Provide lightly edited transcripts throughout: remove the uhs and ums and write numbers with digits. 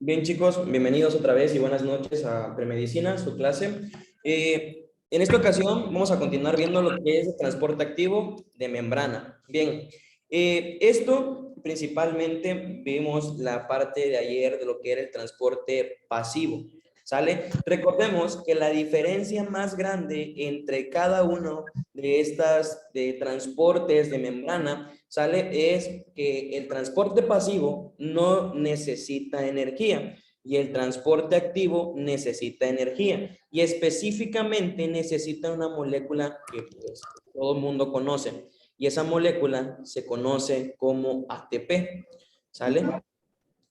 Bien, chicos, bienvenidos otra vez y buenas noches a Premedicina, su clase. En esta ocasión vamos a continuar viendo lo que es el transporte activo de membrana. Bien, esto principalmente vimos la parte de ayer de lo que era el transporte pasivo. ¿Sale? Recordemos que la diferencia más grande entre cada uno de estas de transportes de membrana, ¿sale? Es que el transporte pasivo no necesita energía y el transporte activo necesita energía y específicamente necesita una molécula que pues, todo el mundo conoce y esa molécula se conoce como ATP, ¿sale?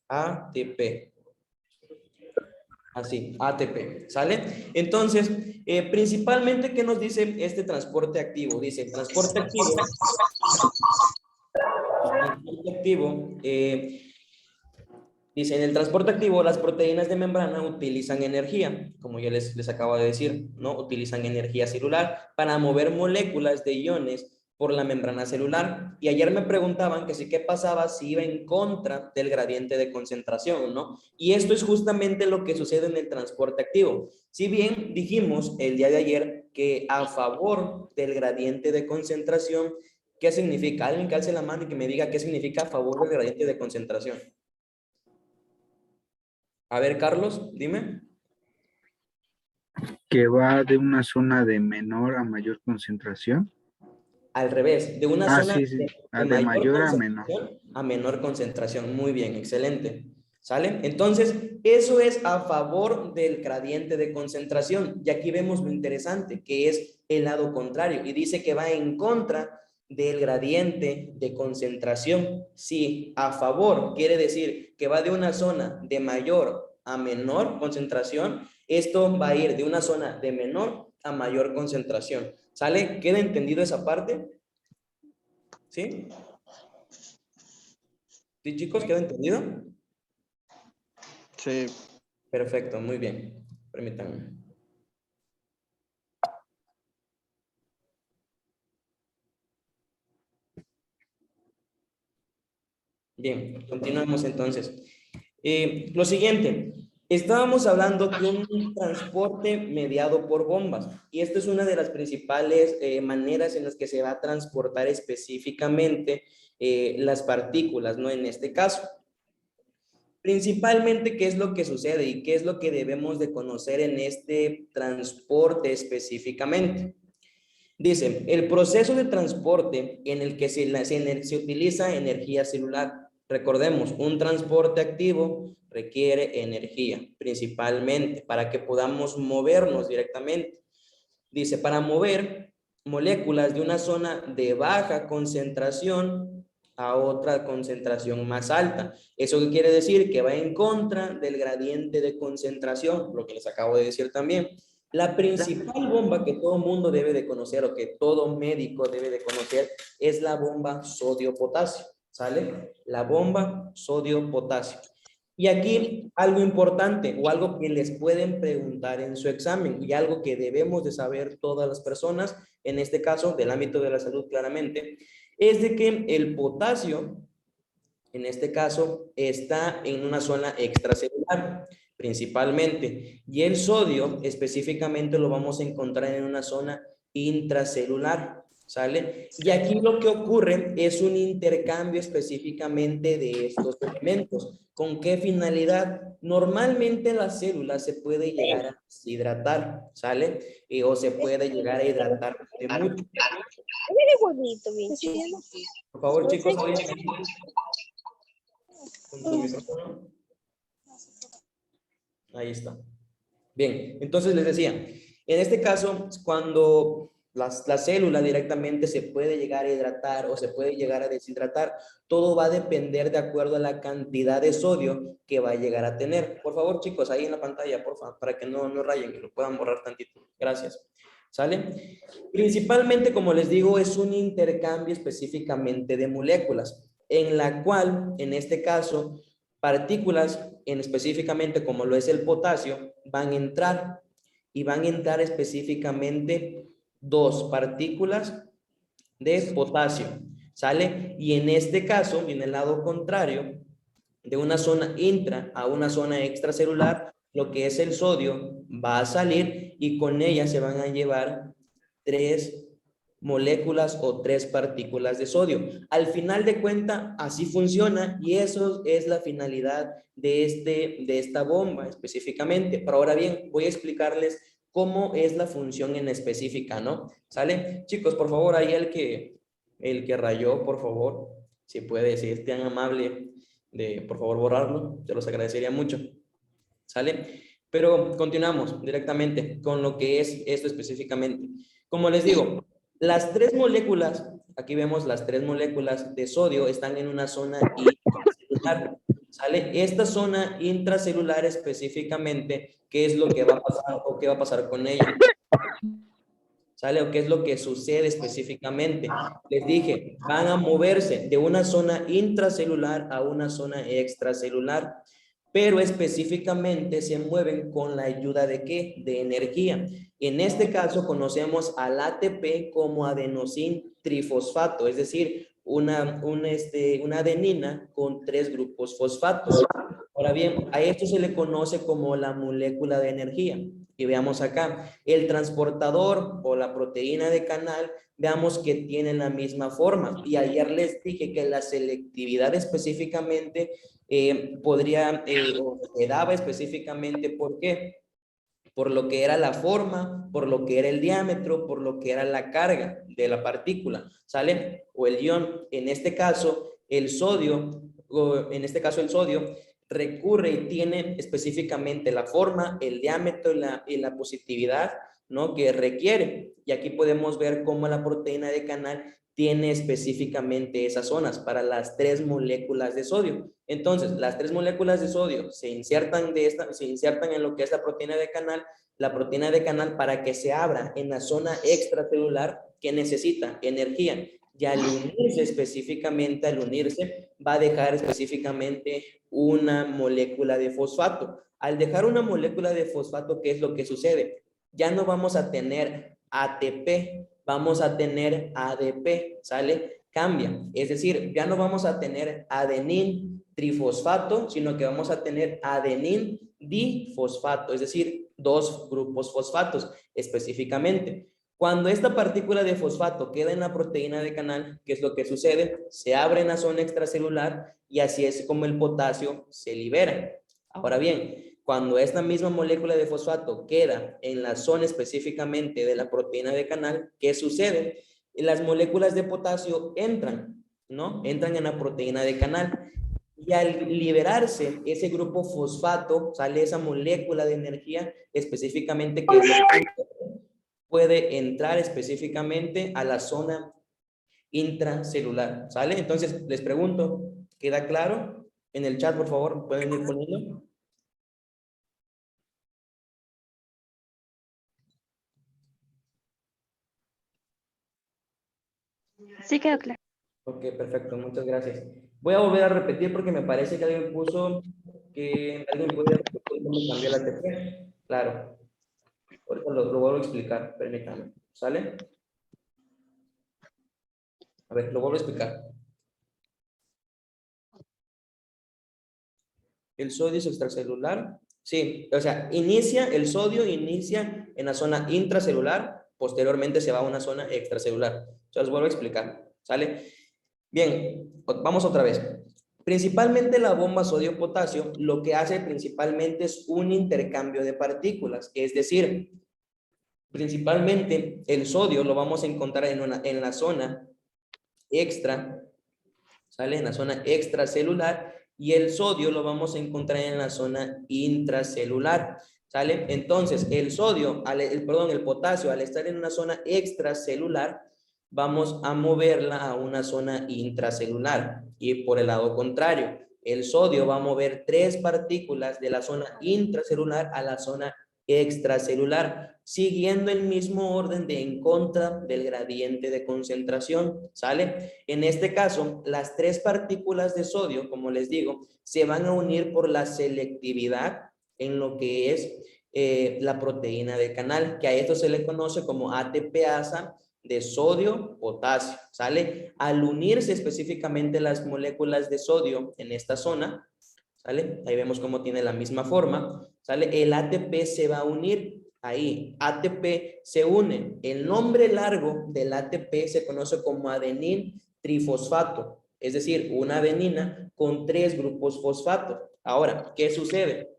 ATP. Así, ATP, ¿sale? Entonces, principalmente, ¿qué nos dice este transporte activo? Dice, dice, en el transporte activo, las proteínas de membrana utilizan energía, como ya les acabo de decir, ¿no? Utilizan energía celular para mover moléculas de iones por la membrana celular. Y ayer me preguntaban que sí, ¿qué pasaba si iba en contra del gradiente de concentración, ¿no? Y esto es justamente lo que sucede en el transporte activo. Si bien dijimos el día de ayer que a favor del gradiente de concentración, ¿qué significa? Alguien que alce la mano y que me diga qué significa a favor del gradiente de concentración. A ver, Carlos, dime. Que va de una zona de menor a mayor concentración. Al revés, de una zona Sí, sí, de de mayor mayor a menor. concentración a menor concentración. Muy bien, excelente. ¿Sale? Entonces, eso es a favor del gradiente de concentración. Y aquí vemos lo interesante, que es el lado contrario. Y dice que va en contra del gradiente de concentración. Si a favor quiere decir que va de una zona de mayor a menor concentración, esto va a ir de una zona de menor a mayor concentración. ¿Sale? ¿Queda entendido esa parte? ¿Sí? ¿Sí, chicos? ¿Queda entendido? Sí. Perfecto, muy bien. Permítanme. Bien, continuamos entonces. Lo siguiente, estábamos hablando de un transporte mediado por bombas y esta es una de las principales maneras en las que se va a transportar específicamente las partículas, ¿no? En este caso. Principalmente, ¿qué es lo que sucede y qué es lo que debemos de conocer en este transporte específicamente? Dice, el proceso de transporte en el que se utiliza energía celular. Recordemos, un transporte activo requiere energía, principalmente para que podamos movernos directamente. Dice, para mover moléculas de una zona de baja concentración a otra concentración más alta. ¿Eso qué quiere decir? Que va en contra del gradiente de concentración, lo que les acabo de decir también. La principal bomba que todo mundo debe de conocer o que todo médico debe de conocer es la bomba sodio-potasio, ¿sale? La bomba sodio-potasio. Y aquí algo importante o algo que les pueden preguntar en su examen y algo que debemos de saber todas las personas, en este caso del ámbito de la salud claramente, es de que el potasio, en este caso, está en una zona extracelular principalmente y el sodio específicamente lo vamos a encontrar en una zona intracelular. ¿Sale? Y aquí lo que ocurre es un intercambio específicamente de estos elementos. ¿Con qué finalidad? Normalmente la célula se puede llegar a deshidratar, ¿sale? O se puede llegar a hidratar de mucho. Por favor, chicos, con su micrófono. Ahí está. Bien, entonces les decía, en este caso, cuando la célula directamente se puede llegar a hidratar o se puede llegar a deshidratar, todo va a depender de acuerdo a la cantidad de sodio que va a llegar a tener. Por favor, chicos, ahí en la pantalla, por favor, para que no rayen, que lo puedan borrar tantito. Gracias. ¿Sale? Principalmente, como les digo, es un intercambio específicamente de moléculas, en la cual, en este caso, partículas, en específicamente como lo es el potasio, van a entrar y van a entrar específicamente dos partículas de potasio, ¿sale? Y en este caso, en el lado contrario, de una zona intra a una zona extracelular, lo que es el sodio va a salir y con ella se van a llevar 3 moléculas o 3 partículas de sodio. Al final de cuentas, así funciona y eso es la finalidad de esta bomba específicamente. Pero ahora bien, voy a explicarles cómo es la función en específica, ¿no? ¿Sale? Chicos, por favor, ahí el que rayó, por favor, si puede, si es tan amable de, por favor, borrarlo, te los agradecería mucho. ¿Sale? Pero continuamos directamente con lo que es esto específicamente. Como les digo, las 3 moléculas, aquí vemos las 3 moléculas de sodio están en una zona intracelular, ¿sale? Esta zona intracelular específicamente, ¿qué es lo que va a pasar o qué va a pasar con ella? ¿Sale? ¿O qué es lo que sucede específicamente? Les dije, van a moverse de una zona intracelular a una zona extracelular, pero específicamente se mueven con la ayuda de ¿qué? De energía. En este caso conocemos al ATP como adenosín trifosfato, es decir, una adenina con 3 grupos fosfatos. Ahora bien, a esto se le conoce como la molécula de energía. Y veamos acá, el transportador o la proteína de canal, veamos que tiene la misma forma. Y ayer les dije que la selectividad específicamente o se daba específicamente, ¿por qué? Por lo que era la forma, por lo que era el diámetro, por lo que era la carga de la partícula, ¿sale? O el ion, en este caso, el sodio, recurre y tiene específicamente la forma, el diámetro y la positividad, ¿no? Que requiere. Y aquí podemos ver cómo la proteína de canal tiene específicamente esas zonas para las 3 moléculas de sodio. Entonces, las 3 moléculas de sodio se insertan en lo que es la proteína de canal para que se abra en la zona extracelular que necesita energía. Y al unirse, va a dejar específicamente una molécula de fosfato. Al dejar una molécula de fosfato, ¿qué es lo que sucede? Ya no vamos a tener ATP, vamos a tener ADP, ¿sale? Cambia. Es decir, ya no vamos a tener adenín trifosfato, sino que vamos a tener adenín difosfato, es decir, 2 grupos fosfatos específicamente. Cuando esta partícula de fosfato queda en la proteína de canal, ¿qué es lo que sucede? Se abre en la zona extracelular y así es como el potasio se libera. Ahora bien, cuando esta misma molécula de fosfato queda en la zona específicamente de la proteína de canal, ¿qué sucede? Las moléculas de potasio entran, ¿no? Entran en la proteína de canal. Y al liberarse ese grupo fosfato, sale esa molécula de energía específicamente que puede entrar específicamente a la zona intracelular, ¿sale? Entonces, les pregunto, ¿queda claro? En el chat, por favor, pueden ir poniendo. Sí, quedó claro. Ok, perfecto, muchas gracias. Voy a volver a repetir porque me parece que alguien puso que alguien puede repetir cómo cambió la ATP. Claro, ahorita lo vuelvo a explicar, permítanme, ¿sale? A ver, lo vuelvo a explicar. El sodio es extracelular. Sí, o sea, el sodio inicia en la zona intracelular, posteriormente se va a una zona extracelular. Se los vuelvo a explicar, ¿sale? Bien, vamos otra vez. Principalmente la bomba sodio-potasio lo que hace principalmente es un intercambio de partículas, es decir, principalmente el sodio lo vamos a encontrar en la zona extra, ¿sale? En la zona extracelular y el sodio lo vamos a encontrar en la zona intracelular, ¿sale? Entonces, el potasio al estar en una zona extracelular, vamos a moverla a una zona intracelular y por el lado contrario, el sodio va a mover 3 partículas de la zona intracelular a la zona extracelular, siguiendo el mismo orden de en contra del gradiente de concentración, ¿sale? En este caso, las 3 partículas de sodio, como les digo, se van a unir por la selectividad en lo que es la proteína de canal, que a esto se le conoce como ATPasa de sodio, potasio, ¿sale? Al unirse específicamente las moléculas de sodio en esta zona, ¿sale? Ahí vemos cómo tiene la misma forma, ¿sale? El ATP se va a unir ahí, ATP se une. El nombre largo del ATP se conoce como adenín trifosfato, es decir, una adenina con 3 grupos fosfato. Ahora, ¿qué sucede?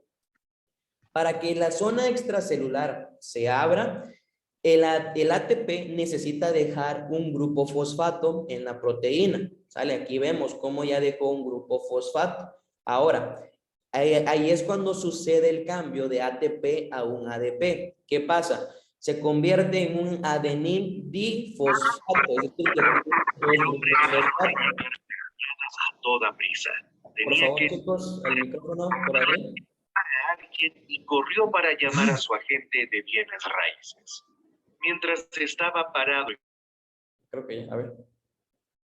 Para que la zona extracelular se abra, el ATP necesita dejar un grupo fosfato en la proteína, ¿sale? Aquí vemos cómo ya dejó un grupo fosfato. Ahora, ahí es cuando sucede el cambio de ATP a un ADP. ¿Qué pasa? Se convierte en un adenín difosfato, es decir, que tiene 2 grupos fosfato. A toda prisa. Por favor, chicos, el micrófono por ahí. A alguien y corrió para llamar a su agente de bienes raíces. Mientras estaba parado. Creo que ya, a ver.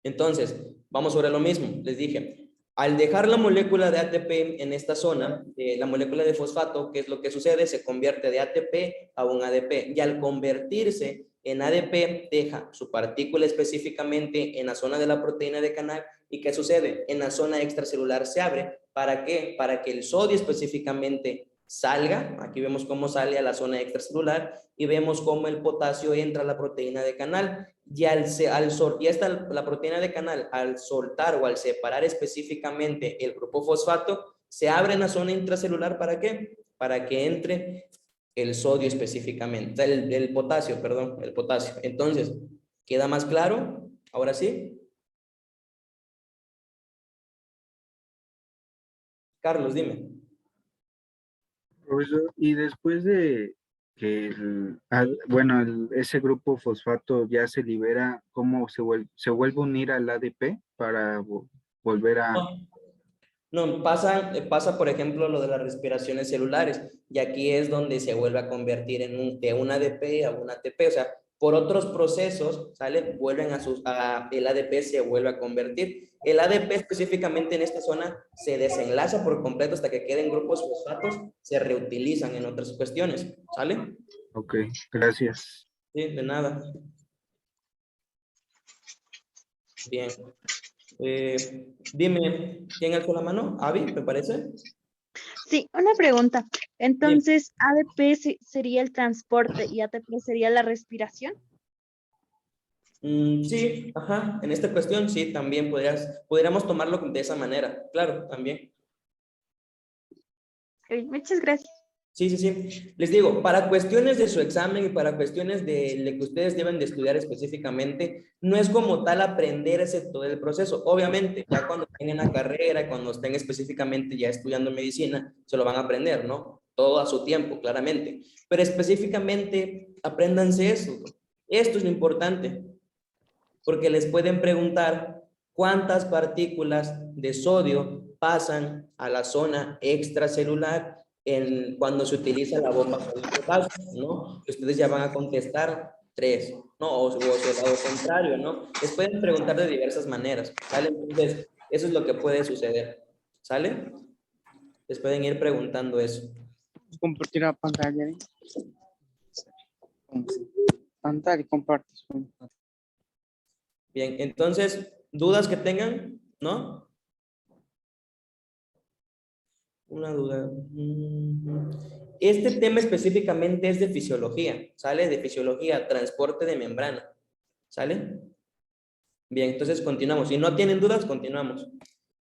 Entonces, vamos sobre lo mismo. Les dije, al dejar la molécula de ATP en esta zona, la molécula de fosfato, ¿qué es lo que sucede? Se convierte de ATP a un ADP. Y al convertirse en ADP, deja su partícula específicamente en la zona de la proteína de canal. ¿Y qué sucede? En la zona extracelular se abre. ¿Para qué? Para que el sodio específicamente salga. Aquí vemos cómo sale a la zona extracelular y vemos cómo el potasio entra a la proteína de canal. Y la proteína de canal, al soltar o al separar específicamente el grupo fosfato, se abre en la zona intracelular. ¿Para qué? Para que entre el sodio específicamente, el potasio, perdón, el potasio. Entonces, ¿queda más claro? Ahora sí. Carlos, dime. Profesor, y después de que ese grupo fosfato ya se libera, ¿cómo se vuelve a unir al ADP para volver a... No, pasa, por ejemplo, lo de las respiraciones celulares, y aquí es donde se vuelve a convertir de un ADP a un ATP, o sea, por otros procesos, ¿sale? El ADP se vuelve a convertir. El ADP específicamente en esta zona se desenlaza por completo hasta que queden grupos fosfatos, se reutilizan en otras cuestiones, ¿sale? Ok, gracias. Sí, de nada. Bien. Dime, ¿quién alzó la mano? Avi, ¿me parece? Sí, una pregunta. Entonces, ADP sería el transporte y ATP sería la respiración. Sí, ajá, en esta cuestión sí, también podríamos tomarlo de esa manera, claro, también. Ok, muchas gracias. Sí, sí, sí. Les digo, para cuestiones de su examen y para cuestiones de lo que ustedes deben de estudiar específicamente, no es como tal aprenderse todo el proceso. Obviamente, ya cuando tengan la carrera, cuando estén específicamente ya estudiando medicina, se lo van a aprender, ¿no? Todo a su tiempo, claramente. Pero específicamente, apréndanse eso. Esto es lo importante, porque les pueden preguntar cuántas partículas de sodio pasan a la zona extracelular cuando se utiliza la bomba con potasio, ¿no? Ustedes ya van a contestar 3, ¿no? O el lado contrario, ¿no? Les pueden preguntar de diversas maneras, ¿sale? Entonces, eso es lo que puede suceder, ¿sale? Les pueden ir preguntando eso. Compartir la pantalla. Pantalla y compartes. Bien, entonces, ¿dudas que tengan? ¿No? Una duda. Este tema específicamente es de fisiología, ¿sale? De fisiología, transporte de membrana, ¿sale? Bien, entonces continuamos. Si no tienen dudas, continuamos.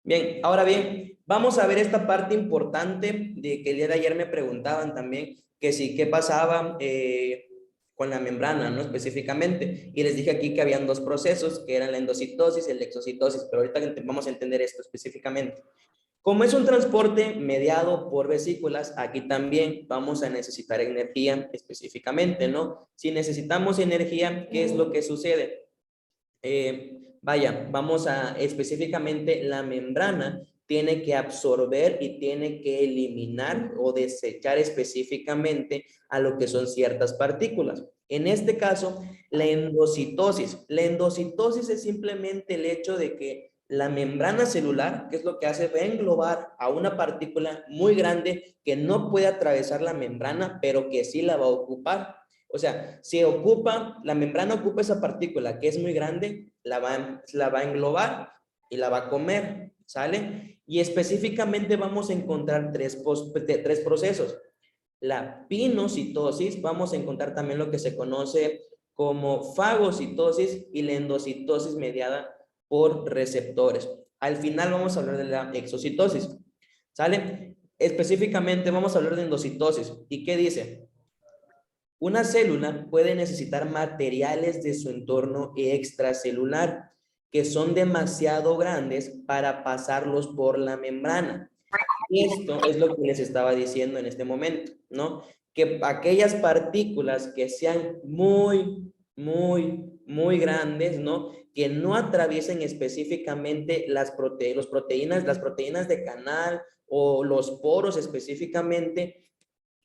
Bien, ahora bien, vamos a ver esta parte importante de que el día de ayer me preguntaban también que sí, qué pasaba con la membrana, ¿no? Específicamente. Y les dije aquí que habían 2 procesos, que eran la endocitosis y la exocitosis, pero ahorita vamos a entender esto específicamente. Como es un transporte mediado por vesículas, aquí también vamos a necesitar energía específicamente, ¿no? Si necesitamos energía, ¿qué es lo que sucede? Vamos a específicamente la membrana tiene que absorber y tiene que eliminar o desechar específicamente a lo que son ciertas partículas. En este caso, la endocitosis. La endocitosis es simplemente el hecho de que la membrana celular, ¿qué es lo que hace? Va a englobar a una partícula muy grande que no puede atravesar la membrana, pero que sí la va a ocupar. O sea, si la membrana ocupa esa partícula que es muy grande, la va a englobar y la va a comer, ¿sale? Y específicamente vamos a encontrar tres procesos. La pinocitosis, vamos a encontrar también lo que se conoce como fagocitosis y la endocitosis mediada por receptores. Al final vamos a hablar de la exocitosis. ¿Sale? Específicamente vamos a hablar de endocitosis. ¿Y qué dice? Una célula puede necesitar materiales de su entorno extracelular que son demasiado grandes para pasarlos por la membrana. Esto es lo que les estaba diciendo en este momento, ¿no? Que aquellas partículas que sean muy grandes, ¿no? Que no atraviesen específicamente las proteínas de canal o los poros específicamente,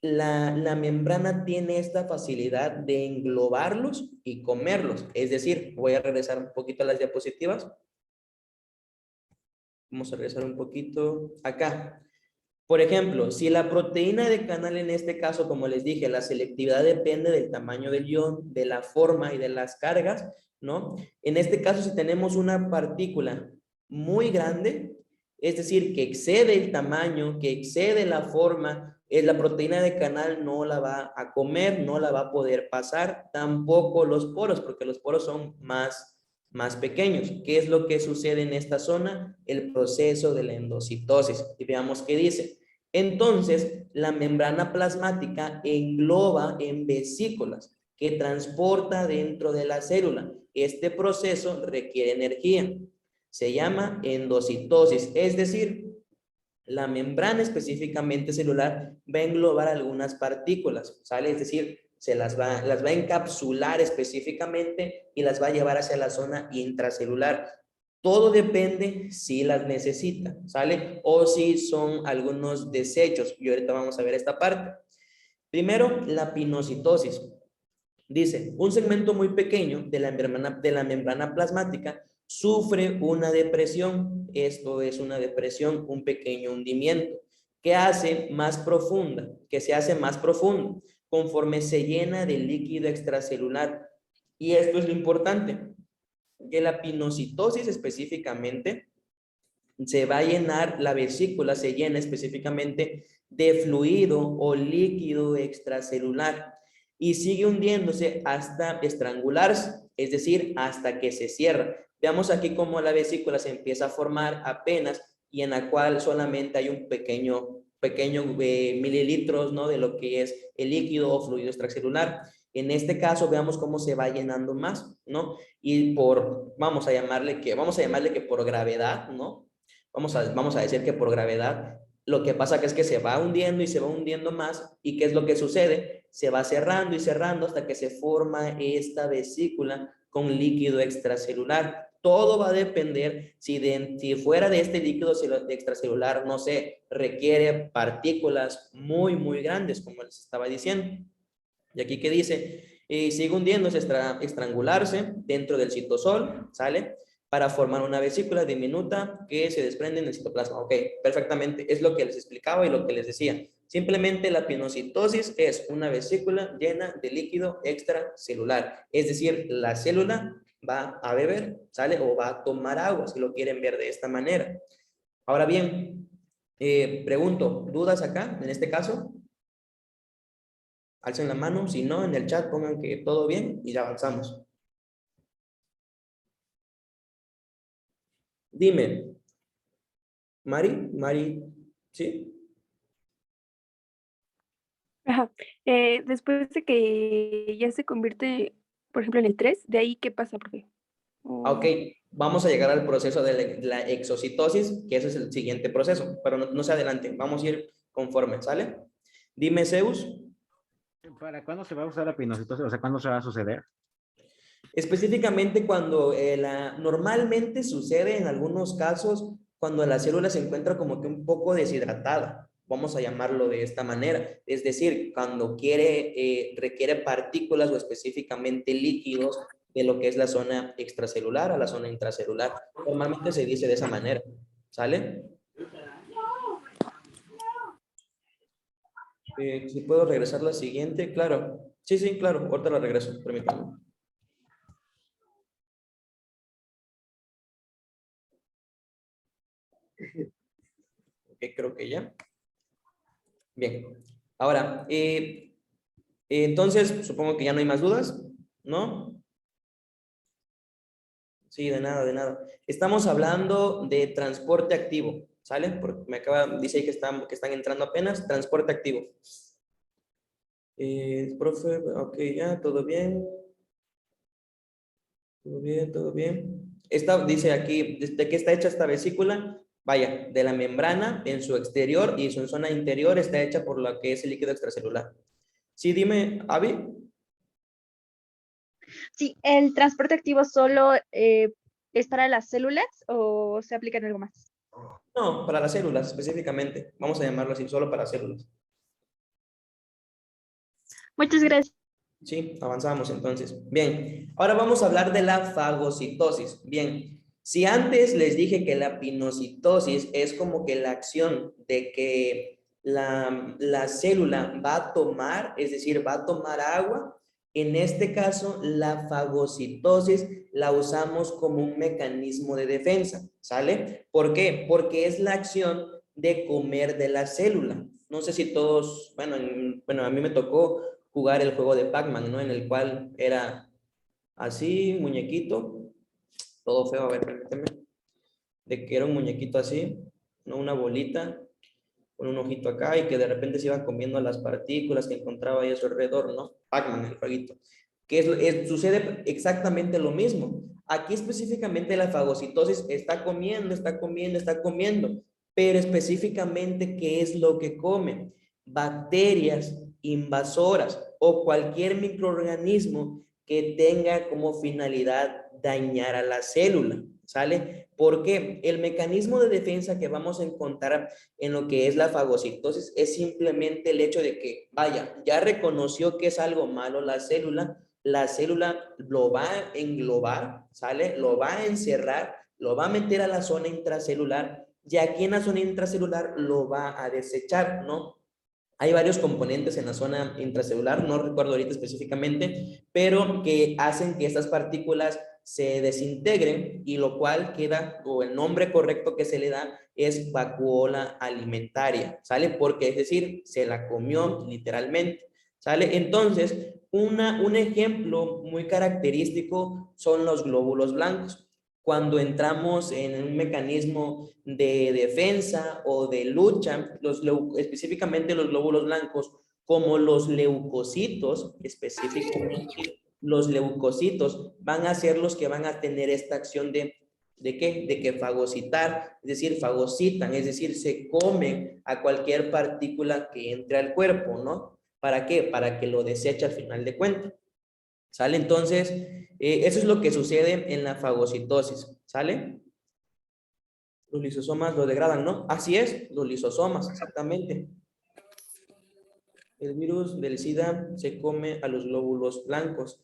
la membrana tiene esta facilidad de englobarlos y comerlos. Es decir, voy a regresar un poquito a las diapositivas. Vamos a regresar un poquito acá. Por ejemplo, si la proteína de canal, en este caso, como les dije, la selectividad depende del tamaño del ion, de la forma y de las cargas, ¿no? En este caso, si tenemos una partícula muy grande, es decir, que excede el tamaño, que excede la forma, la proteína de canal no la va a comer, no la va a poder pasar, tampoco los poros, porque los poros son más pequeños. ¿Qué es lo que sucede en esta zona? El proceso de la endocitosis. Y veamos qué dice. Entonces, la membrana plasmática engloba en vesículas que transporta dentro de la célula. Este proceso requiere energía. Se llama endocitosis, es decir, la membrana específicamente celular va a englobar algunas partículas, ¿sale? Es decir, las va a encapsular específicamente y las va a llevar hacia la zona intracelular. Todo depende si las necesita, ¿sale? O si son algunos desechos. Y ahorita vamos a ver esta parte. Primero, la pinocitosis. Dice, un segmento muy pequeño de la membrana plasmática sufre una depresión. Esto es una depresión, un pequeño hundimiento, que se hace más profunda conforme se llena de líquido extracelular. Y esto es lo importante, que la pinocitosis específicamente se va a llenar, la vesícula se llena específicamente de fluido o líquido extracelular y sigue hundiéndose hasta estrangularse, es decir, hasta que se cierra. Veamos aquí cómo la vesícula se empieza a formar apenas y en la cual solamente hay un pequeño mililitros, ¿no? De lo que es el líquido o fluido extracelular. En este caso, veamos cómo se va llenando más, ¿no? Y vamos a llamarle que por gravedad, ¿no? Vamos a decir que por gravedad, lo que pasa que es que se va hundiendo y se va hundiendo más. ¿Y qué es lo que sucede? Se va cerrando y cerrando hasta que se forma esta vesícula con líquido extracelular. Todo va a depender si fuera de este líquido extracelular, no sé, requiere partículas muy grandes, como les estaba diciendo. Y aquí que dice, sigue hundiéndose, estrangularse dentro del citosol, ¿sale? Para formar una vesícula diminuta que se desprende en el citoplasma. Ok, perfectamente. Es lo que les explicaba y lo que les decía. Simplemente la pinocitosis es una vesícula llena de líquido extracelular. Es decir, la célula va a beber, ¿sale? O va a tomar agua, si lo quieren ver de esta manera. Ahora bien, pregunto, ¿dudas acá en este caso? Alcen la mano, si no, en el chat pongan que todo bien y ya avanzamos. Dime, Mari, ¿sí? Ajá. Después de que ya se convierte, por ejemplo, en el 3, ¿de ahí qué pasa, profe? Ok, vamos a llegar al proceso de la exocitosis, que ese es el siguiente proceso, pero no se adelanten, vamos a ir conforme, ¿sale? Dime, Zeus. ¿Para cuándo se va a usar la pinocitosis? O sea, ¿cuándo se va a suceder? Específicamente cuando normalmente sucede en algunos casos cuando la célula se encuentra como que un poco deshidratada, vamos a llamarlo de esta manera, es decir, cuando requiere partículas o específicamente líquidos de lo que es la zona extracelular a la zona intracelular. Normalmente se dice de esa manera, ¿sale? Si puedo regresar la siguiente, claro. Sí, claro, ahorita la regreso, permítanme. Ok, ya. Bien. Ahora, entonces, supongo que ya no hay más dudas, ¿no? Sí, de nada, de nada. Estamos hablando de transporte activo, ¿sale? Porque dice ahí que están entrando apenas, transporte activo. Profe, ok, ya, todo bien. Todo bien, todo bien. Dice aquí, ¿de qué está hecha esta vesícula? Vaya, de la membrana en su exterior y su zona interior está hecha por lo que es el líquido extracelular. Sí, dime, Avi. Sí, ¿el transporte activo solo es para las células o se aplica en algo más? No, para las células específicamente. Vamos a llamarlo así, solo para células. Muchas gracias. Sí, avanzamos entonces. Bien, ahora vamos a hablar de la fagocitosis. Bien, si antes les dije que la pinocitosis es como que la acción de que la célula va a tomar, es decir, va a tomar agua, en este caso la fagocitosis la usamos como un mecanismo de defensa, ¿sale? ¿Por qué? Porque es la acción de comer de la célula. No sé si todos, bueno, a mí me tocó jugar el juego de Pac-Man, ¿no? En el cual era así, muñequito, todo feo, a ver, permíteme, de que era un muñequito así, ¿no? Una bolita con un ojito acá y que de repente se iba comiendo las partículas que encontraba ahí a su alrededor, ¿no? Pac-Man, el jueguito. Sucede exactamente lo mismo. Aquí específicamente la fagocitosis está comiendo, está comiendo, está comiendo, pero específicamente, ¿qué es lo que come? Bacterias invasoras o cualquier microorganismo que tenga como finalidad dañar a la célula, ¿sale? Porque el mecanismo de defensa que vamos a encontrar en lo que es la fagocitosis es simplemente el hecho de que, vaya, ya reconoció que es algo malo la célula lo va a englobar, ¿sale? Lo va a encerrar, lo va a meter a la zona intracelular y aquí en la zona intracelular lo va a desechar, ¿no? Hay varios componentes en la zona intracelular, no recuerdo ahorita específicamente, pero que hacen que estas partículas se desintegren y lo cual queda, o el nombre correcto que se le da es vacuola alimentaria, ¿sale? Porque es decir, se la comió literalmente, ¿sale? Entonces, un ejemplo muy característico son los glóbulos blancos. Cuando entramos en un mecanismo de defensa o de lucha, específicamente los glóbulos blancos, como los leucocitos, específicamente los leucocitos, van a ser los que van a tener esta acción ¿de qué? De que fagocitar, es decir, fagocitan, es decir, se comen a cualquier partícula que entre al cuerpo, ¿no? ¿Para qué? Para que lo deseche al final de cuentas. ¿Sale? Entonces, eso es lo que sucede en la fagocitosis, ¿sale? Los lisosomas lo degradan, ¿no? Así es, los lisosomas, exactamente. El virus del SIDA se come a los glóbulos blancos.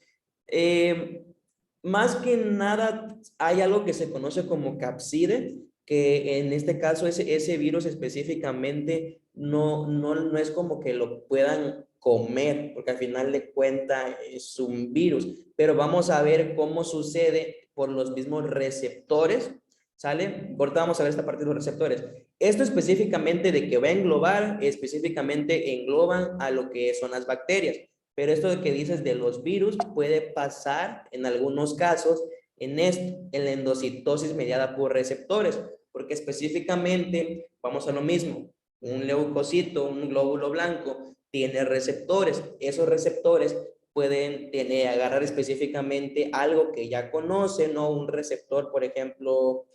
Más que nada, hay algo que se conoce como capside, que en este caso ese virus específicamente no es como que lo puedan comer, porque al final de cuentas es un virus, pero vamos a ver cómo sucede por los mismos receptores, ¿sale? Ahorita vamos a ver esta parte de los receptores. Esto específicamente de que va a englobar, específicamente engloban a lo que son las bacterias. Pero esto de que dices de los virus puede pasar en algunos casos en la endocitosis mediada por receptores, porque específicamente, vamos a lo mismo, un leucocito, un glóbulo blanco, tiene receptores. Esos receptores pueden agarrar específicamente algo que ya conocen, ¿no? Un receptor, por ejemplo,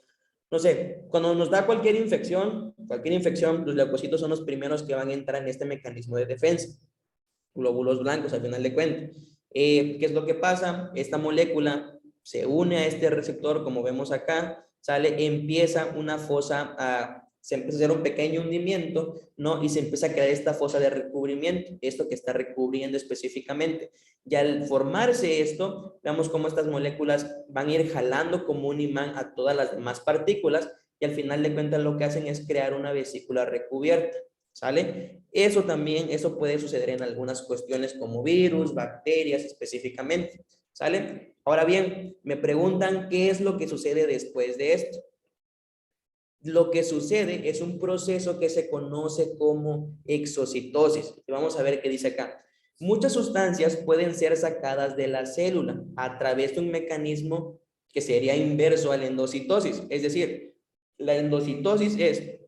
no sé, cuando nos da cualquier infección, los leucocitos son los primeros que van a entrar en este mecanismo de defensa. Glóbulos blancos, al final de cuentas. ¿Qué es lo que pasa? Esta molécula se une a este receptor, como vemos acá, empieza una fosa se empieza a hacer un pequeño hundimiento, ¿no? Y se empieza a crear esta fosa de recubrimiento, esto que está recubriendo específicamente. Y al formarse esto, vemos cómo estas moléculas van a ir jalando como un imán a todas las demás partículas y al final de cuentas lo que hacen es crear una vesícula recubierta, ¿sale? Eso puede suceder en algunas cuestiones como virus, bacterias específicamente, ¿sale? Ahora bien, me preguntan qué es lo que sucede después de esto. Lo que sucede es un proceso que se conoce como exocitosis. Vamos a ver qué dice acá. Muchas sustancias pueden ser sacadas de la célula a través de un mecanismo que sería inverso a la endocitosis. Es decir, la endocitosis es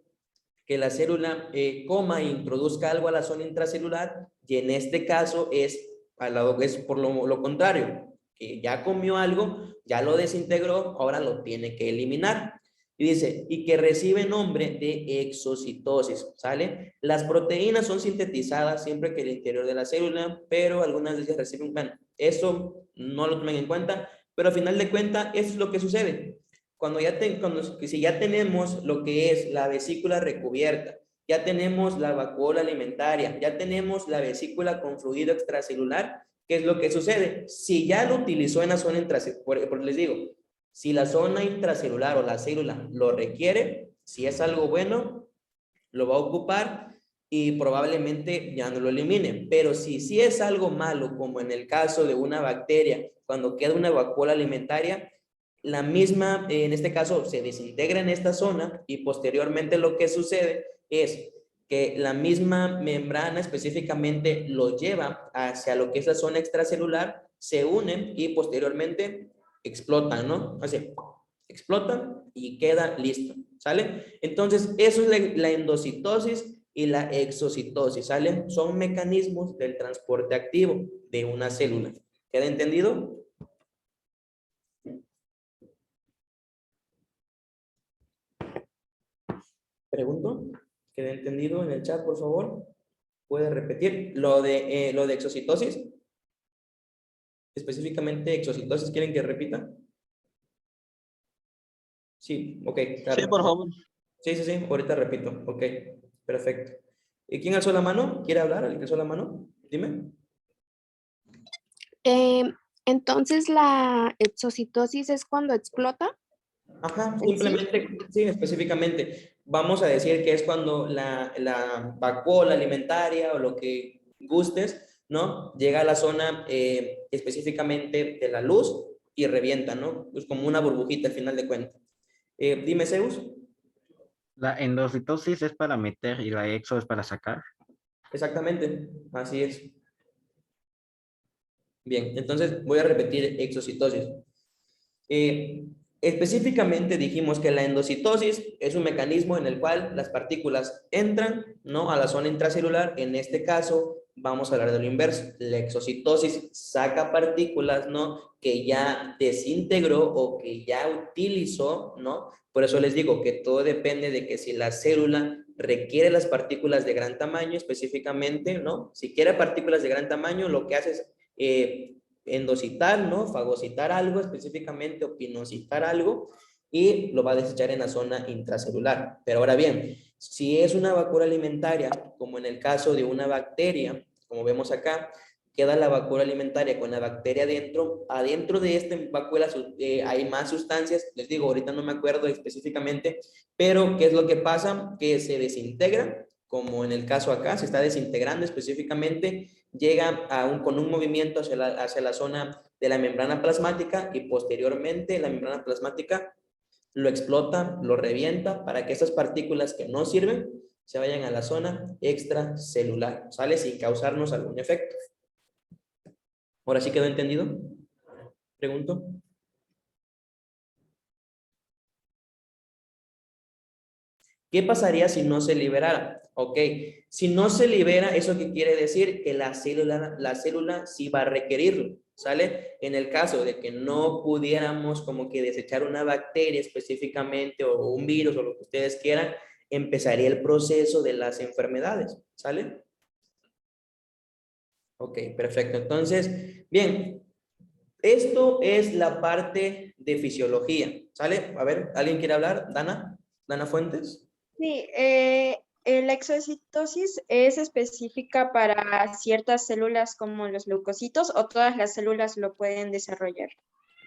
que la célula coma e introduzca algo a la zona intracelular, y en este caso es por lo contrario, que ya comió algo, ya lo desintegró, ahora lo tiene que eliminar. Y dice, y que recibe nombre de exocitosis, ¿sale? Las proteínas son sintetizadas siempre que el interior de la célula, pero algunas de ellas reciben, bueno, eso no lo tomen en cuenta, pero al final de cuentas, eso es lo que sucede. Si ya tenemos lo que es la vesícula recubierta, ya tenemos la vacuola alimentaria, ya tenemos la vesícula con fluido extracelular, ¿qué es lo que sucede? Si ya lo utilizó en la zona intracelular, les digo, si la zona intracelular o la célula lo requiere, si es algo bueno, lo va a ocupar y probablemente ya no lo elimine. Pero si es algo malo, como en el caso de una bacteria, cuando queda una vacuola alimentaria, la misma, en este caso, se desintegra en esta zona y posteriormente lo que sucede es que la misma membrana específicamente lo lleva hacia lo que es la zona extracelular, se unen y posteriormente explotan, ¿no? Así, explotan y queda listo, ¿sale? Entonces, eso es la endocitosis y la exocitosis, ¿sale? Son mecanismos del transporte activo de una célula. ¿Queda entendido? Pregunto, ¿queda entendido en el chat, por favor? ¿Puede repetir lo de exocitosis? Específicamente exocitosis, ¿quieren que repita? Sí, ok, claro. Sí, por favor. Sí, ahorita repito, ok, perfecto. ¿Y quién alzó la mano? ¿Quiere hablar? ¿El que alzó la mano? Dime. Entonces, ¿la exocitosis es cuando explota? Ajá, ¿En sí? simplemente, sí, específicamente. Vamos a decir que es cuando la vacuola alimentaria o lo que gustes, ¿no? Llega a la zona específicamente de la luz y revienta, ¿no? Es como una burbujita al final de cuentas. Dime, Zeus. La endocitosis es para meter y la exo es para sacar. Exactamente, así es. Bien, entonces voy a repetir exocitosis. Específicamente dijimos que la endocitosis es un mecanismo en el cual las partículas entran, ¿no?, a la zona intracelular. En este caso vamos a hablar de lo inverso. La exocitosis saca partículas, ¿no?, que ya desintegró o que ya utilizó, ¿no? Por eso les digo que todo depende de que si la célula requiere las partículas de gran tamaño específicamente, ¿no? Si quiere partículas de gran tamaño, lo que hace es endocitar, ¿no? Fagocitar algo específicamente o pinocitar algo y lo va a desechar en la zona intracelular. Pero ahora bien, si es una vacuola alimentaria, como en el caso de una bacteria, como vemos acá, queda la vacuola alimentaria con la bacteria adentro de esta vacuola hay más sustancias, les digo, ahorita no me acuerdo específicamente, pero ¿qué es lo que pasa? Que se desintegra, como en el caso acá, se está desintegrando específicamente, llega con un movimiento hacia la zona de la membrana plasmática y posteriormente la membrana plasmática lo explota, lo revienta para que esas partículas que no sirven se vayan a la zona extracelular, ¿sale? Sin causarnos algún efecto. ¿Ahora sí quedó entendido? Pregunto. ¿Qué pasaría si no se liberara? Ok, si no se libera, ¿eso qué quiere decir? Que la célula sí va a requerirlo, ¿sale? En el caso de que no pudiéramos como que desechar una bacteria específicamente o un virus o lo que ustedes quieran, empezaría el proceso de las enfermedades, ¿sale? Ok, perfecto. Entonces, bien, esto es la parte de fisiología, ¿sale? A ver, ¿alguien quiere hablar? ¿Dana? ¿Dana Fuentes? Sí, la exocitosis es específica para ciertas células como los leucocitos o todas las células lo pueden desarrollar.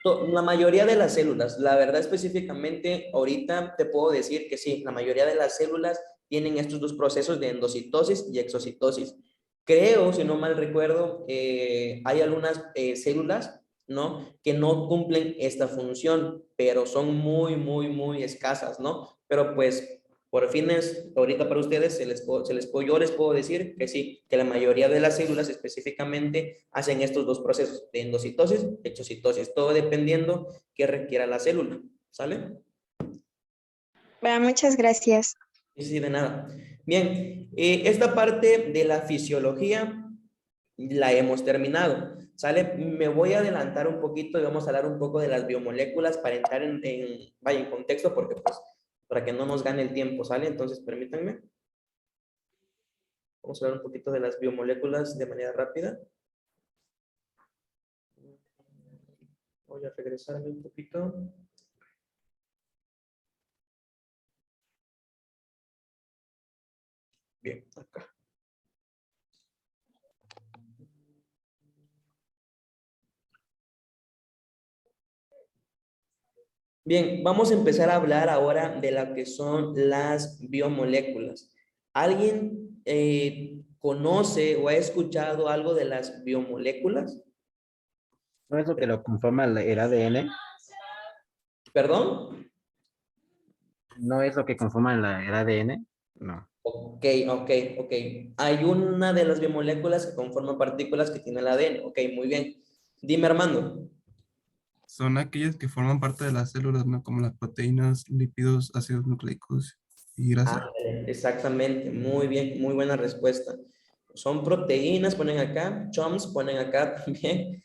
La mayoría de las células, la verdad específicamente, ahorita te puedo decir que sí, la mayoría de las células tienen estos dos procesos de endocitosis y exocitosis. Creo, si no mal recuerdo, hay algunas células, ¿no?, que no cumplen esta función, pero son muy escasas, ¿no? pero pues por fines, ahorita para ustedes, yo les puedo decir que sí, que la mayoría de las células específicamente hacen estos dos procesos, de endocitosis, exocitosis, todo dependiendo qué requiera la célula, ¿sale? Muchas gracias. Sí, de nada. Bien, esta parte de la fisiología la hemos terminado, ¿sale? Me voy a adelantar un poquito y vamos a hablar un poco de las biomoléculas para entrar en contexto, porque pues, para que no nos gane el tiempo, ¿sale? Entonces, permítanme. Vamos a hablar un poquito de las biomoléculas de manera rápida. Voy a regresarme un poquito. Bien, acá. Bien, vamos a empezar a hablar ahora de lo que son las biomoléculas. ¿Alguien conoce o ha escuchado algo de las biomoléculas? ¿No es lo que lo conforma el ADN? ¿Perdón? ¿No es lo que conforma el ADN? No. Ok. Hay una de las biomoléculas que conforman partículas que tiene el ADN. Ok, muy bien. Dime, Armando. Son aquellas que forman parte de las células, ¿no? Como las proteínas, lípidos, ácidos nucleicos y grasa. Exactamente, muy bien, muy buena respuesta. Son proteínas, ponen acá, chums, ponen acá también.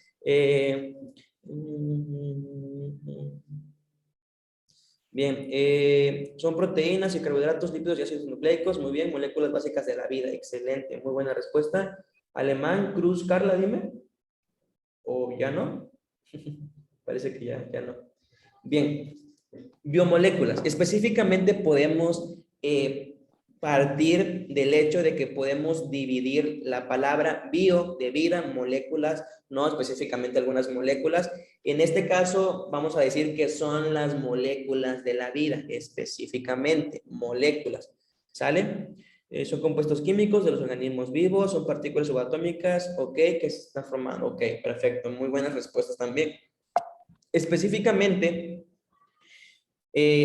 Bien, son proteínas y carbohidratos, lípidos y ácidos nucleicos, muy bien, moléculas básicas de la vida, excelente, muy buena respuesta. Alemán, Cruz, Carla, dime. ¿O ya no? Parece que ya no. Bien, biomoléculas. Específicamente podemos partir del hecho de que podemos dividir la palabra bio de vida, moléculas, no específicamente algunas moléculas. En este caso vamos a decir que son las moléculas de la vida, específicamente moléculas. ¿Sale? Son compuestos químicos de los organismos vivos, son partículas subatómicas, ok, que se están formando, ok, perfecto, muy buenas respuestas también. Específicamente,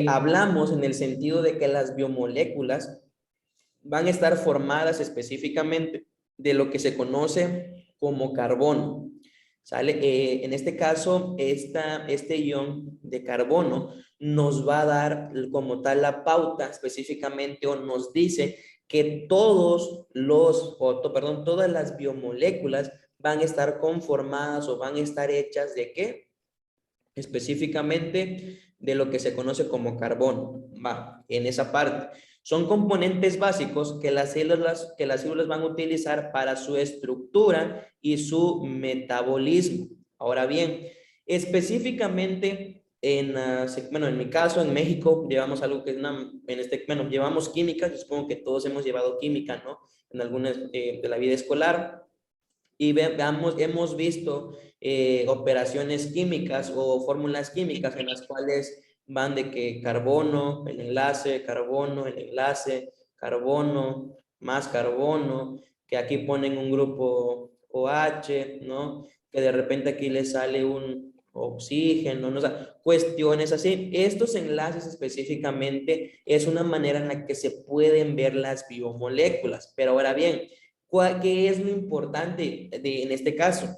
hablamos en el sentido de que las biomoléculas van a estar formadas específicamente de lo que se conoce como carbono. ¿Sale? En este caso, este ion de carbono nos va a dar como tal la pauta específicamente o nos dice que todas las biomoléculas van a estar conformadas o van a estar hechas ¿de qué? Específicamente de lo que se conoce como carbono. Va, en esa parte. Son componentes básicos que las células van a utilizar para su estructura y su metabolismo. Ahora bien, específicamente en mi caso, en México, llevamos algo que es llevamos química, yo supongo que todos hemos llevado química, ¿no? En algunas de la vida escolar. Y hemos visto operaciones químicas o fórmulas químicas en las cuales van de que carbono, el enlace, carbono, más carbono, que aquí ponen un grupo OH, ¿no? Que de repente aquí le sale un oxígeno, ¿no? O sea, cuestiones así. Estos enlaces específicamente es una manera en la que se pueden ver las biomoléculas. Pero ahora bien, ¿qué es lo importante en este caso?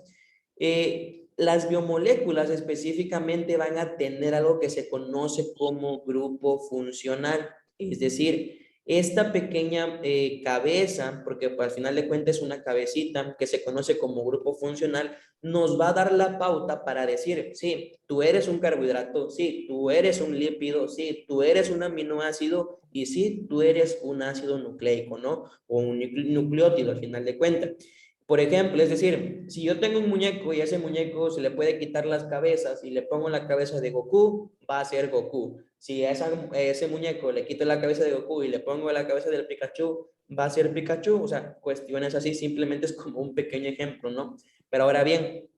Las biomoléculas específicamente van a tener algo que se conoce como grupo funcional, es decir, esta pequeña cabeza, porque al final de cuentas es una cabecita que se conoce como grupo funcional, nos va a dar la pauta para decir, sí, tú eres un carbohidrato, sí, tú eres un lípido, sí, tú eres un aminoácido y sí, tú eres un ácido nucleico, ¿no? O un nucleótido al final de cuentas. Por ejemplo, es decir, si yo tengo un muñeco y a ese muñeco se le puede quitar las cabezas y le pongo la cabeza de Goku, va a ser Goku. Si a ese muñeco le quito la cabeza de Goku y le pongo la cabeza del Pikachu, va a ser Pikachu. O sea, cuestiones así, simplemente es como un pequeño ejemplo, ¿no? Pero ahora bien,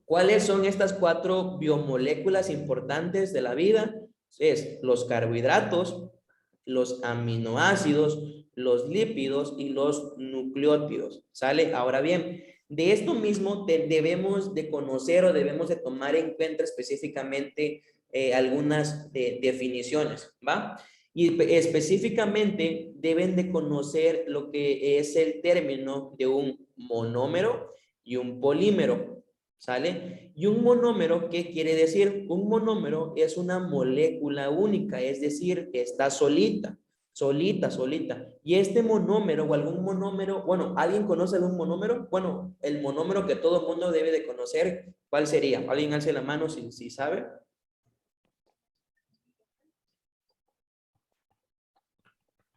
¿cuáles son estas 4 biomoléculas importantes de la vida? Es los carbohidratos, los aminoácidos, los lípidos y los nucleótidos. ¿Sale? Ahora bien, de esto mismo debemos de conocer o debemos de tomar en cuenta específicamente algunas definiciones, ¿va? Y específicamente deben de conocer lo que es el término de un monómero y un polímero, ¿sale? Y un monómero, ¿qué quiere decir? Un monómero es una molécula única, es decir, que está solita, solita. Y este monómero o algún monómero, bueno, ¿alguien conoce algún monómero? Bueno, el monómero que todo el mundo debe de conocer, ¿cuál sería? ¿Alguien alce la mano si sabe?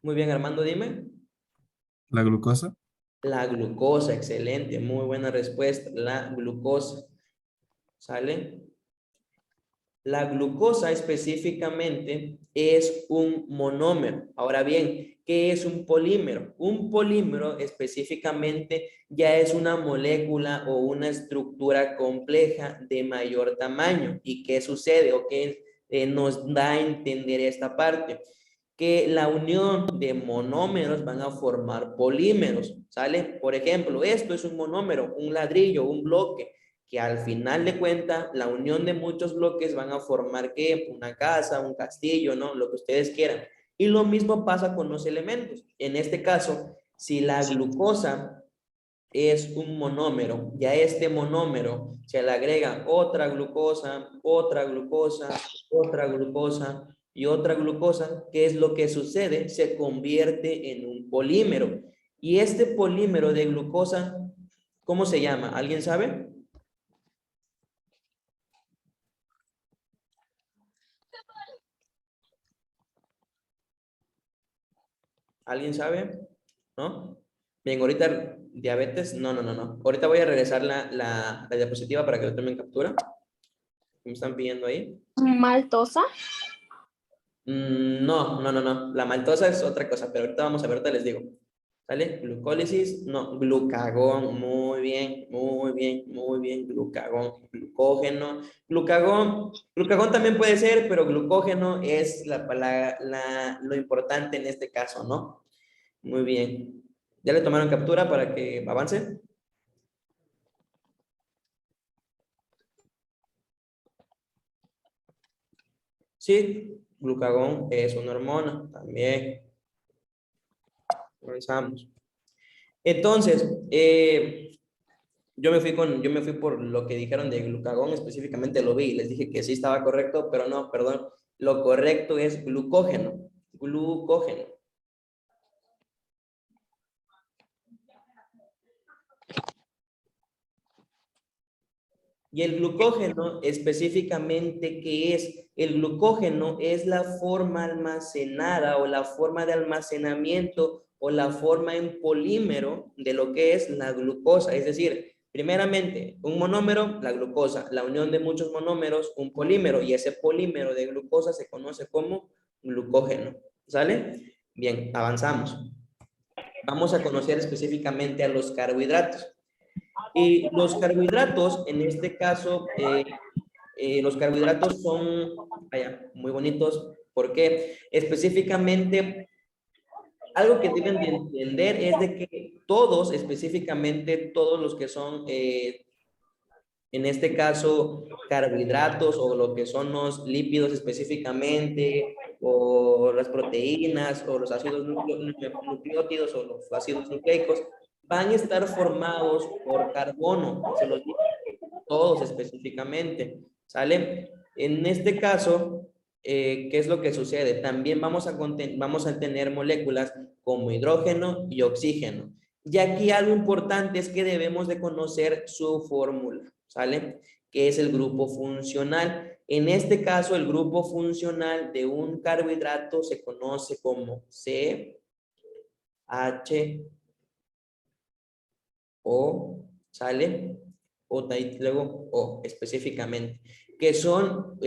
Muy bien, Armando, dime. La glucosa. La glucosa, excelente, muy buena respuesta. La glucosa, ¿sale? La glucosa específicamente es un monómero. Ahora bien, ¿qué es un polímero? Un polímero específicamente ya es una molécula o una estructura compleja de mayor tamaño. ¿Y qué sucede o qué nos da a entender esta parte? Que la unión de monómeros van a formar polímeros, ¿sale? Por ejemplo, esto es un monómero, un ladrillo, un bloque, que al final de cuentas, la unión de muchos bloques van a formar, ¿qué? Una casa, un castillo, ¿no? Lo que ustedes quieran. Y lo mismo pasa con los elementos. En este caso, si la glucosa es un monómero y a este monómero se le agrega otra glucosa, otra glucosa, otra glucosa y otra glucosa, ¿qué es lo que sucede? Se convierte en un polímero. Y este polímero de glucosa, ¿cómo se llama? ¿Alguien sabe? ¿Alguien sabe? ¿No? Bien, ahorita diabetes, no. Ahorita voy a regresar la diapositiva para que lo tomen captura. ¿Me están pidiendo ahí? Maltosa. No. La maltosa es otra cosa, pero ahorita vamos a ver, ahorita les digo. ¿Sale? Glucólisis, no. Glucagón, muy bien. Glucagón, glucógeno. Glucagón también puede ser, pero glucógeno es lo importante en este caso, ¿no? Muy bien. ¿Ya le tomaron captura para que avance? Sí, glucagón es una hormona también. Avanzamos. Entonces, yo me fui por lo que dijeron de glucagón, específicamente lo vi y les dije que sí estaba correcto, pero no, perdón. Lo correcto es glucógeno. Glucógeno. Y el glucógeno específicamente, ¿qué es? El glucógeno es la forma almacenada o la forma de almacenamiento o la forma en polímero de lo que es la glucosa. Es decir, primeramente, un monómero, la glucosa, la unión de muchos monómeros, un polímero, y ese polímero de glucosa se conoce como glucógeno. ¿Sale? Bien, avanzamos. Vamos a conocer específicamente a los carbohidratos. Y los carbohidratos, en este caso, los carbohidratos son muy bonitos porque específicamente algo que deben de entender es de que todos, específicamente todos los que son, en este caso, carbohidratos o lo que son los lípidos específicamente, o las proteínas, o los ácidos nucleótidos o los ácidos nucleicos, van a estar formados por carbono, se los digo, todos específicamente, ¿sale? En este caso, ¿qué es lo que sucede? También vamos a tener moléculas como hidrógeno y oxígeno. Y aquí algo importante es que debemos de conocer su fórmula, ¿sale? Que es el grupo funcional. En este caso, el grupo funcional de un carbohidrato se conoce como C, H, O, ¿sale? O luego O específicamente, que son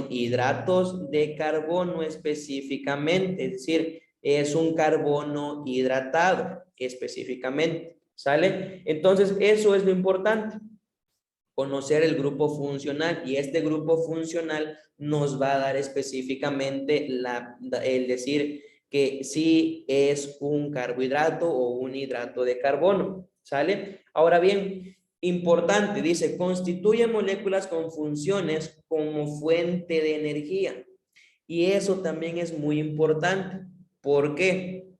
hidratos de carbono específicamente, es decir, es un carbono hidratado específicamente, ¿sale? Entonces, eso es lo importante, conocer el grupo funcional, y este grupo funcional nos va a dar específicamente el decir que sí es un carbohidrato o un hidrato de carbono, ¿sale? Ahora bien, importante, dice, constituye moléculas con funciones como fuente de energía. Y eso también es muy importante. ¿Por qué?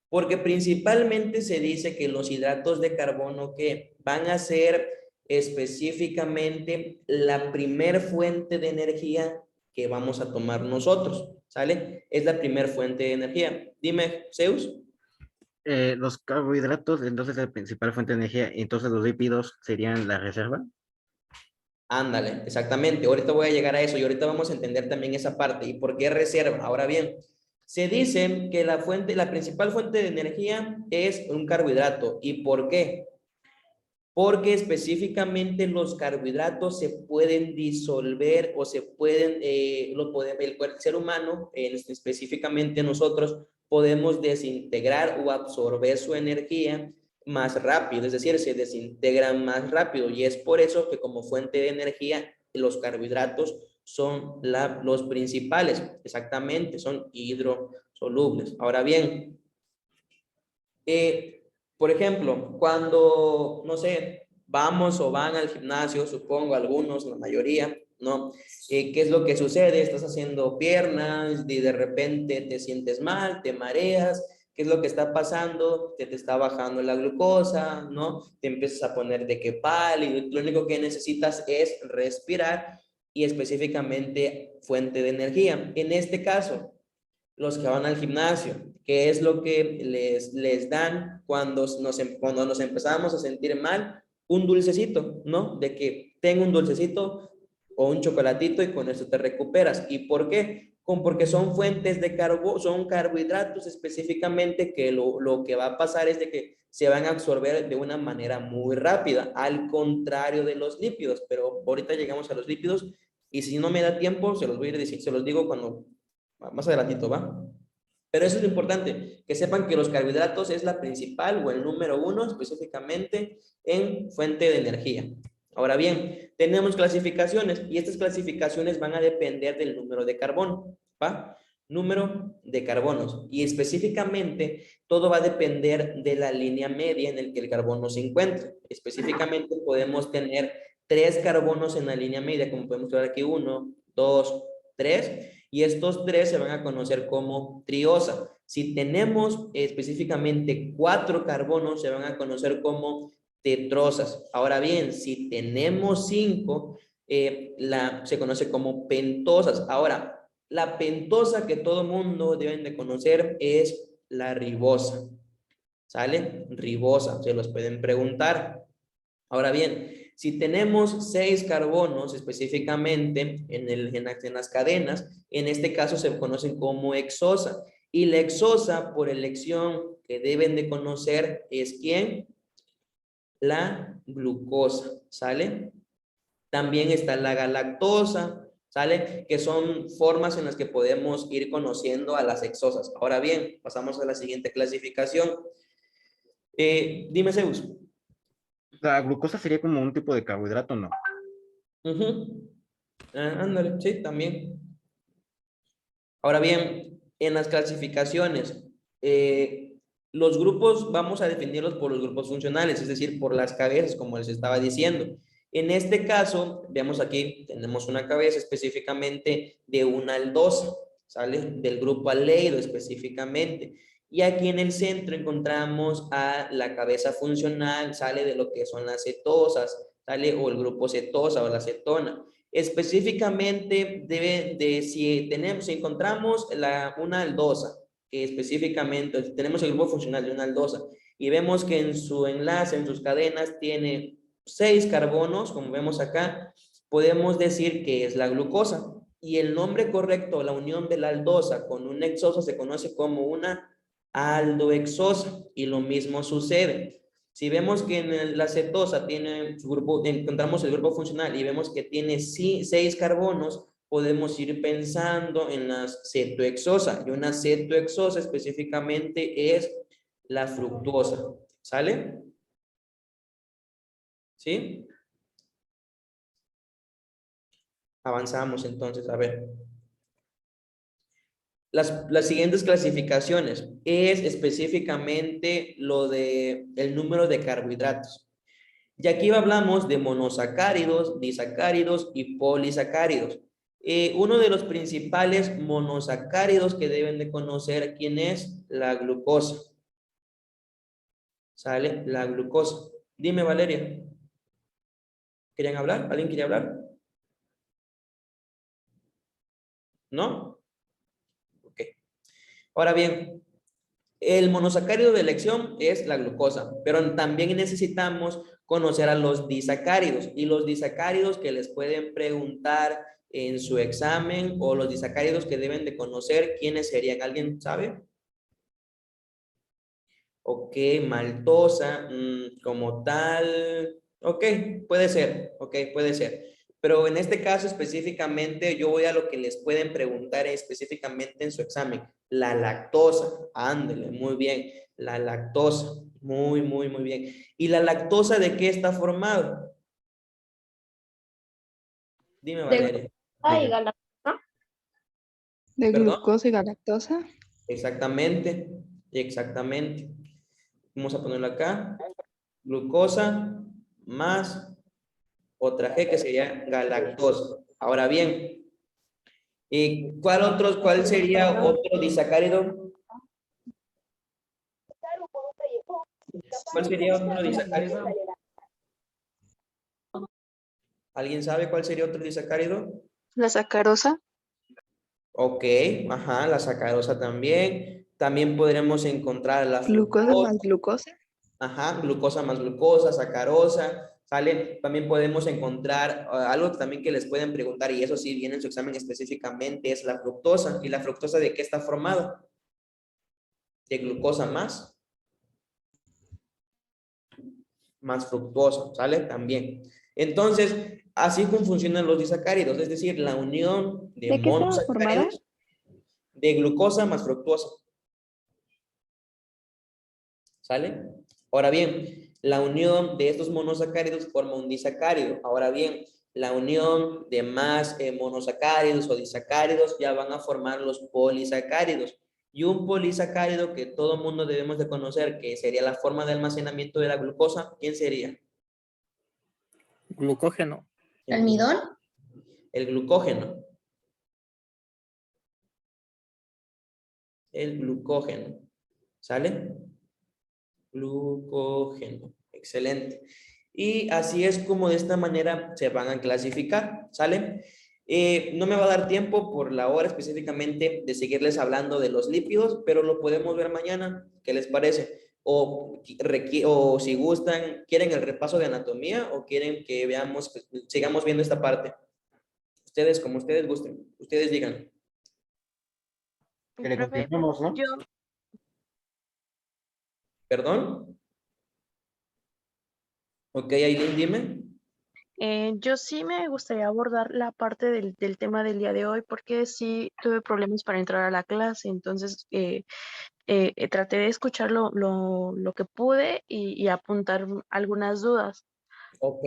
Porque principalmente se dice que los hidratos de carbono que van a ser específicamente la primer fuente de energía que vamos a tomar nosotros, ¿sale? Es la primer fuente de energía. Dime, Zeus. Los carbohidratos, entonces, es la principal fuente de energía, entonces los lípidos serían la reserva. Ándale, exactamente. Ahorita voy a llegar a eso y ahorita vamos a entender también esa parte y por qué reserva. Ahora bien, se dice que la principal fuente de energía es un carbohidrato. ¿Y por qué? Porque específicamente los carbohidratos se pueden disolver o se pueden, el ser humano, específicamente nosotros, podemos desintegrar o absorber su energía más rápido, es decir, se desintegran más rápido y es por eso que como fuente de energía los carbohidratos son los principales, exactamente, son hidrosolubles. Ahora bien, por ejemplo, cuando, no sé, vamos o van al gimnasio, supongo algunos, la mayoría, ¿no? ¿Qué es lo que sucede? Estás haciendo piernas y de repente te sientes mal, te mareas. ¿Qué es lo que está pasando? Te está bajando la glucosa, ¿no? Te empiezas a poner de que pálido. Lo único que necesitas es respirar y específicamente fuente de energía. En este caso, los que van al gimnasio, ¿qué es lo que les dan cuando nos empezamos a sentir mal? Un dulcecito, ¿no? De que tengo un dulcecito o un chocolatito y con eso te recuperas. ¿Y por qué? Porque son fuentes de son carbohidratos específicamente que lo que va a pasar es de que se van a absorber de una manera muy rápida, al contrario de los lípidos, pero ahorita llegamos a los lípidos y si no me da tiempo, se los voy a decir, se los digo cuando más adelantito, ¿va? Pero eso es lo importante, que sepan que los carbohidratos es la principal o el número 1 específicamente en fuente de energía. Ahora bien, tenemos clasificaciones y estas clasificaciones van a depender del número de carbono, ¿va? Número de carbonos y específicamente todo va a depender de la línea media en el que el carbono se encuentra. Específicamente podemos tener 3 carbonos en la línea media, como podemos ver aquí, 1, 2, 3, y estos 3 se van a conocer como triosa. Si tenemos específicamente 4 carbonos, se van a conocer como tetrosas. Ahora bien, si tenemos 5, se conoce como pentosas. Ahora, la pentosa que todo mundo deben de conocer es la ribosa. ¿Sale? Ribosa, se los pueden preguntar. Ahora bien, si tenemos 6 carbonos específicamente en las cadenas, en este caso se conocen como hexosa. Y la hexosa, por elección que deben de conocer, es ¿quién? La glucosa, ¿sale? También está la galactosa, ¿sale? Que son formas en las que podemos ir conociendo a las hexosas. Ahora bien, pasamos a la siguiente clasificación. Dime, Zeus. La glucosa sería como un tipo de carbohidrato, ¿no? Ándale, sí, también. Ahora bien, en las clasificaciones, los grupos vamos a definirlos por los grupos funcionales, es decir, por las cabezas, como les estaba diciendo. En este caso, veamos aquí, tenemos una cabeza específicamente de una aldosa, ¿sale? Del grupo aldehído específicamente. Y aquí en el centro encontramos a la cabeza funcional, sale de lo que son las cetosas, sale o el grupo cetosa o la cetona. Específicamente si encontramos una aldosa, que específicamente tenemos el grupo funcional de una aldosa y vemos que en su enlace, en sus cadenas, tiene 6 carbonos, como vemos acá, podemos decir que es la glucosa. Y el nombre correcto, la unión de la aldosa con una hexosa se conoce como una aldohexosa. Y lo mismo sucede. Si vemos que en la cetosa tiene su grupo, encontramos el grupo funcional y vemos que tiene 6 carbonos, podemos ir pensando en la cetohexosa. Y una cetohexosa específicamente es la fructuosa. ¿Sale? ¿Sí? Avanzamos entonces, a ver. Las siguientes clasificaciones es específicamente lo de el número de carbohidratos. Y aquí hablamos de monosacáridos, disacáridos y polisacáridos. Uno de los principales monosacáridos que deben de conocer, ¿quién es? La glucosa. ¿Sale? La glucosa. Dime, Valeria. ¿Querían hablar? ¿Alguien quiere hablar? ¿No? Ok. Ahora bien, el monosacárido de elección es la glucosa, pero también necesitamos conocer a los disacáridos y los disacáridos que les pueden preguntar en su examen o los disacáridos que deben de conocer, ¿quiénes serían? ¿Alguien sabe? Ok, maltosa, como tal, ok, puede ser, ok, puede ser. Pero en este caso específicamente yo voy a lo que les pueden preguntar específicamente en su examen. La lactosa, ándele, muy bien. La lactosa, muy, muy, muy bien. ¿Y la lactosa de qué está formado? Dime, Valeria. Ay, galactosa. De ¿Perdón? glucosa y galactosa. Exactamente, exactamente. Vamos a ponerlo acá. Glucosa más otra G que sería galactosa. Ahora bien, ¿cuál sería otro disacárido? ¿Cuál sería otro disacárido? ¿Alguien sabe cuál sería otro disacárido? La sacarosa. Ok, ajá, la sacarosa también. También podremos encontrar la Glucosa fructosa. más glucosa. Ajá, glucosa más glucosa, sacarosa, ¿sale? También podemos encontrar algo también que les pueden preguntar, y eso sí viene en su examen específicamente, es la fructosa. ¿Y la fructosa de qué está formada? De glucosa más fructosa, ¿sale? También. Entonces, así como funcionan los disacáridos, es decir, la unión de ¿De qué estaba formada? monosacáridos de glucosa más fructosa. ¿Sale? Ahora bien, la unión de estos monosacáridos forma un disacárido. Ahora bien, la unión de más monosacáridos o disacáridos ya van a formar los polisacáridos. Y un polisacárido que todo mundo debemos de conocer, que sería la forma de almacenamiento de la glucosa, ¿quién sería? Glucógeno. ¿Almidón? El glucógeno. El glucógeno. ¿Sale? Glucógeno. Excelente. Y así es como de esta manera se van a clasificar, ¿sale? No me va a dar tiempo por la hora específicamente de seguirles hablando de los lípidos, pero lo podemos ver mañana. ¿Qué les parece? O si gustan, ¿quieren el repaso de anatomía o quieren que veamos, pues, sigamos viendo esta parte? Ustedes, como ustedes gusten, ustedes digan. Que le Profe, continuemos, ¿no? yo, ¿Perdón? Ok, Aileen, dime. Yo sí me gustaría abordar la parte del tema del día de hoy porque sí tuve problemas para entrar a la clase, entonces traté de escuchar lo que pude y apuntar algunas dudas. Ok,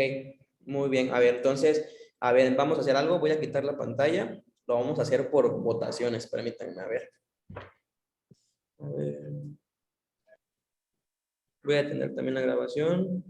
muy bien. A ver, entonces, a ver, vamos a hacer algo. Voy a quitar la pantalla. Lo vamos a hacer por votaciones. Permítanme, a ver. A ver. Voy a tener también la grabación.